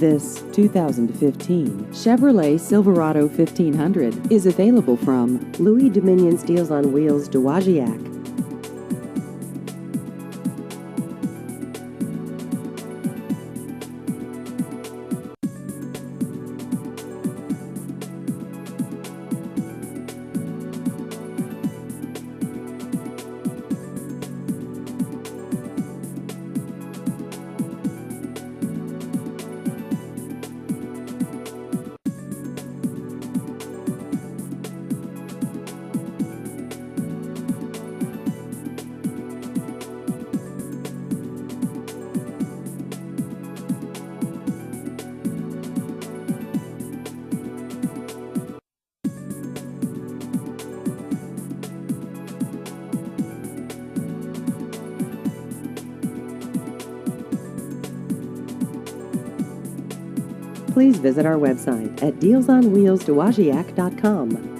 This 2015 Chevrolet Silverado 1500 is available from Louie Dominion Steels on Wheels, Dowagiac. Please visit our website at dealsonwheelsdowagiac.com.